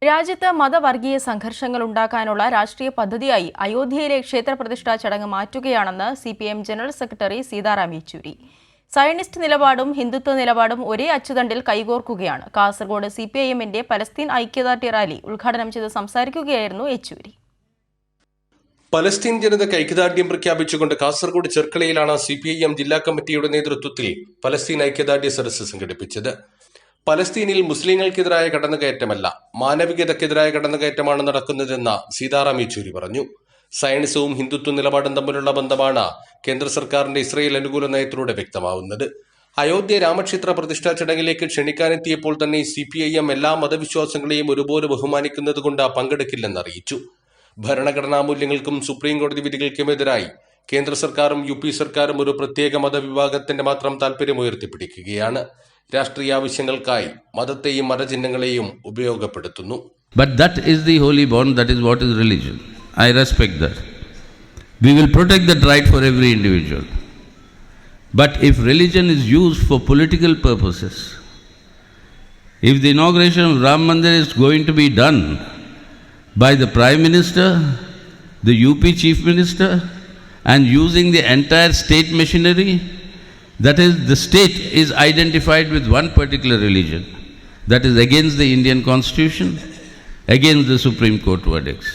രാജ്യത്ത് മതവർഗീയ സംഘർഷങ്ങൾ ഉണ്ടാക്കാനുള്ള രാഷ്ട്രീയ പദ്ധതിയായി അയോധ്യയിലെ ക്ഷേത്രപ്രതിഷ്ഠാ ചടങ്ങ് മാറ്റുകയാണെന്ന് CPM general secretary Sitaram Yechury. Zionist നിലപാടും ഹിന്ദുത്വ നിലപാടും ഒരേ അച്ചുതണ്ടിൽ കൈകോർക്കുകയാണ്. കാസർഗോഡ് CPIMന്റെ പലസ്തീൻ ഐക്യദാർഢ്യ റാലി ഉദ്ഘാടനം ചെയ്ത് സംസാരിക്കുകയായിരുന്നു യെച്ചൂരി. പലസ്തീൻ ജനത ഐക്യദാർഢ്യം പ്രഖ്യാപിച്ചുകൊണ്ട് കാസർഗോഡ് ചെർക്കളയിലാണ് CPIM ജില്ലാ കമ്മിറ്റിയുടെ നേതൃത്വത്തിൽ പലസ്തീൻ ഐക്യദാർഢ്യ സദസ്സ് സംഘടിപ്പിച്ചത്. പലസ്തീനിൽ മുസ്ലിങ്ങൾക്കെതിരായ കടന്നുകയറ്റമല്ല, മാനവികതയ്ക്കെതിരായ കടന്നുകയറ്റമാണ് നടക്കുന്നതെന്ന് സീതാറാം യെച്ചൂരി പറഞ്ഞു. സയൻസവും ഹിന്ദുത്വ നിലപാടും തമ്മിലുള്ള ബന്ധമാണ് കേന്ദ്ര സർക്കാരിന്റെ ഇസ്രയേൽ അനുകൂല നയത്തിലൂടെ വ്യക്തമാവുന്നത്. അയോധ്യ രാമക്ഷേത്ര പ്രതിഷ്ഠാ ചടങ്ങിലേക്ക് ക്ഷണിക്കാനെത്തിയപ്പോൾ തന്നെ CPIM എല്ലാ മതവിശ്വാസങ്ങളെയും ഒരുപോലെ ബഹുമാനിക്കുന്നതുകൊണ്ട് പങ്കെടുക്കില്ലെന്ന് അറിയിച്ചു. ഭരണഘടനാ മൂല്യങ്ങൾക്കും സുപ്രീം കോടതി വിധികൾക്കുമെതിരായി കേന്ദ്ര സർക്കാരും UP സർക്കാരും ഒരു പ്രത്യേക മതവിഭാഗത്തിന്റെ മാത്രം താൽപര്യം ഉയർത്തിപ്പിടിക്കുകയാണ്. രാഷ്ട്രീയ ആവശ്യങ്ങൾക്കായി മതത്തെയും മതചിഹ്നങ്ങളെയും ഉപയോഗപ്പെടുത്തുന്നു. But that is the holy bond, that is what is religion. I respect that. We will protect that right for every individual. But if religion is used for political purposes, if the inauguration of Ram Mandir is going to be done by the Prime Minister, the UP Chief Minister, and using the entire state machinery, that is, the state is identified with one particular religion, that is against the Indian Constitution, against the Supreme Court verdicts.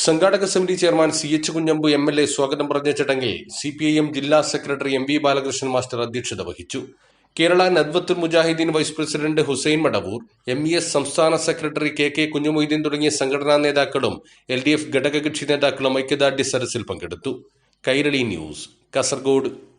സംഘാടക സമിതി chairman CH Kunhambu MLA സ്വാഗതം പറഞ്ഞ ചടങ്ങിൽ CPIM ജില്ലാ secretary MV Balakrishnan master അധ്യക്ഷത വഹിച്ചു. Kerala Nadvathul Mujahideen vice president Hussain Madavoor, MES സംസ്ഥാന secretary KK Kunjumoideen തുടങ്ങിയ സംഘടനാ നേതാക്കളും LDF ഘടകകക്ഷി നേതാക്കളും ഐക്യദാർഢ്യ സദസ്സിൽ പങ്കെടുത്തു. കൈരളി ന്യൂസ്, കാസർഗോഡ്.